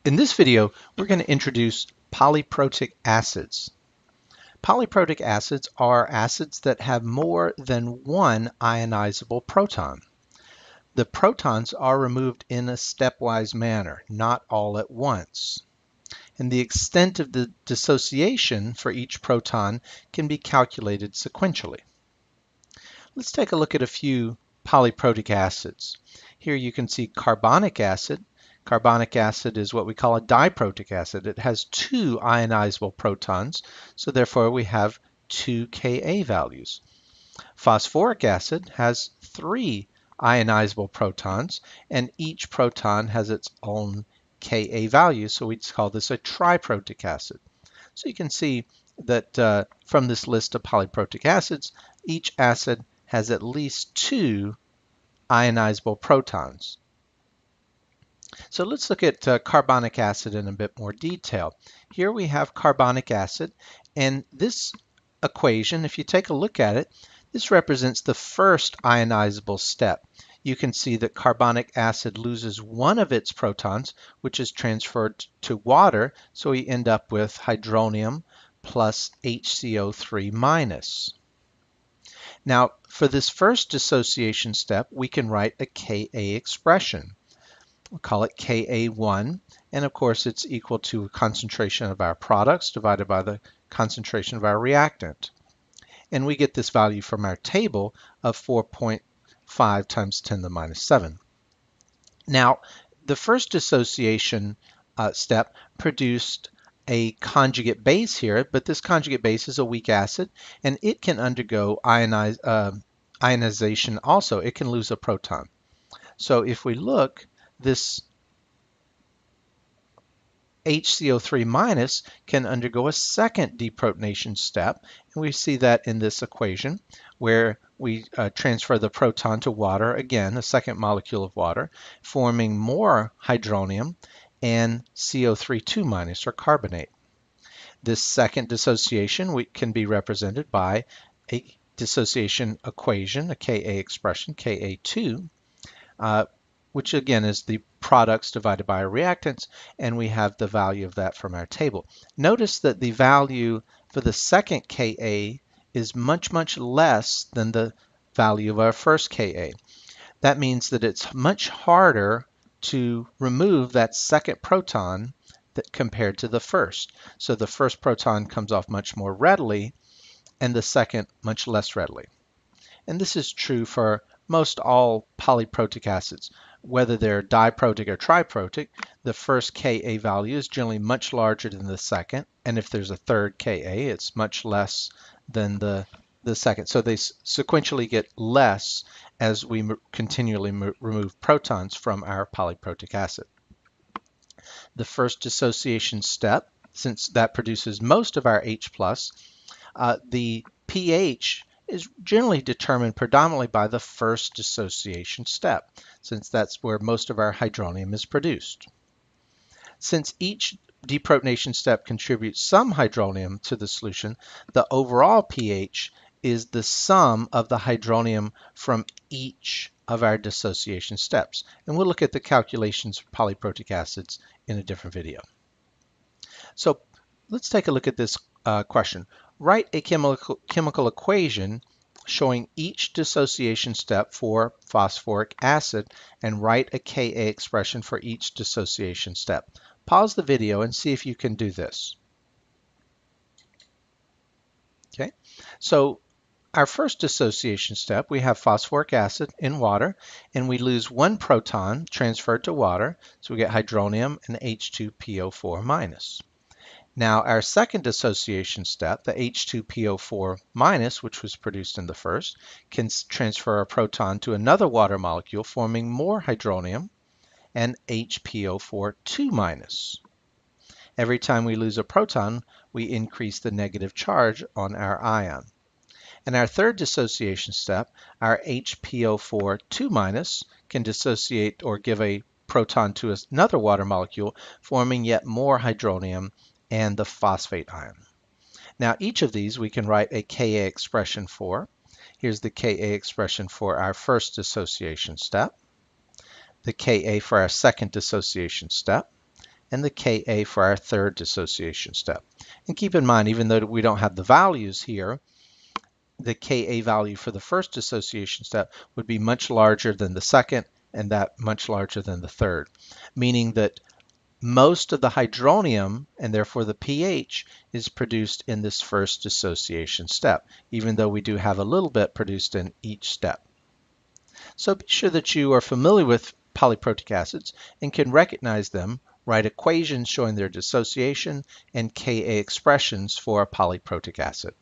In this video, we're going to introduce polyprotic acids. Polyprotic acids are acids that have more than one ionizable proton. The protons are removed in a stepwise manner, not all at once. And the extent of the dissociation for each proton can be calculated sequentially. Let's take a look at a few polyprotic acids. Here you can see carbonic acid. Carbonic acid is what we call a diprotic acid. It has two ionizable protons, so therefore we have two Ka values. Phosphoric acid has three ionizable protons, and each proton has its own Ka value, so we call this a triprotic acid. So you can see that from this list of polyprotic acids, each acid has at least two ionizable protons. So let's look at carbonic acid in a bit more detail. Here we have carbonic acid, and this equation, if you take a look at it, this represents the first ionizable step. You can see that carbonic acid loses one of its protons, which is transferred to water, so we end up with hydronium plus HCO3 minus. Now, for this first dissociation step, we can write a Ka expression. We'll call it Ka1, and of course it's equal to a concentration of our products divided by the concentration of our reactant. And we get this value from our table of 4.5 times 10 to the minus 7. Now, the first dissociation step produced a conjugate base here, but this conjugate base is a weak acid, and it can undergo ionization also. It can lose a proton. So if we look, this HCO3 minus can undergo a second deprotonation step, and we see that in this equation where we transfer the proton to water, again a second molecule of water, forming more hydronium and CO3 minus or carbonate. This second dissociation can be represented by a dissociation equation, a Ka expression, Ka2, which again is the products divided by our reactants, and we have the value of that from our table. Notice that the value for the second Ka is much less than the value of our first Ka. That means that it's much harder to remove that second proton compared to the first. So the first proton comes off much more readily, and the second much less readily. And this is true for most all polyprotic acids. Whether they're diprotic or triprotic, the first Ka value is generally much larger than the second, and if there's a third Ka, it's much less than the second. So they sequentially get less as we continually remove protons from our polyprotic acid. The first dissociation step, since that produces most of our H+, the pH is generally determined predominantly by the first dissociation step, since that's where most of our hydronium is produced. Since each deprotonation step contributes some hydronium to the solution, the overall pH is the sum of the hydronium from each of our dissociation steps. And we'll look at the calculations for polyprotic acids in a different video. So let's take a look at this question. Write a chemical equation showing each dissociation step for phosphoric acid and write a Ka expression for each dissociation step. Pause the video and see if you can do this. Okay, so our first dissociation step, we have phosphoric acid in water, and we lose one proton transferred to water, so we get hydronium and H2PO4 minus. Now our second dissociation step, the H2PO4 minus, which was produced in the first, can transfer a proton to another water molecule, forming more hydronium and HPO4 minus. Every time we lose a proton, we increase the negative charge on our ion. In our third dissociation step, our HPO4 minus can dissociate or give a proton to another water molecule, forming yet more hydronium and the phosphate ion. Now each of these we can write a Ka expression for. Here's the Ka expression for our first dissociation step, the Ka for our second dissociation step, and the Ka for our third dissociation step. And keep in mind, even though we don't have the values here, the Ka value for the first dissociation step would be much larger than the second, and that much larger than the third, meaning that most of the hydronium, and therefore the pH, is produced in this first dissociation step, even though we do have a little bit produced in each step. So be sure that you are familiar with polyprotic acids and can recognize them, write equations showing their dissociation, and Ka expressions for a polyprotic acid.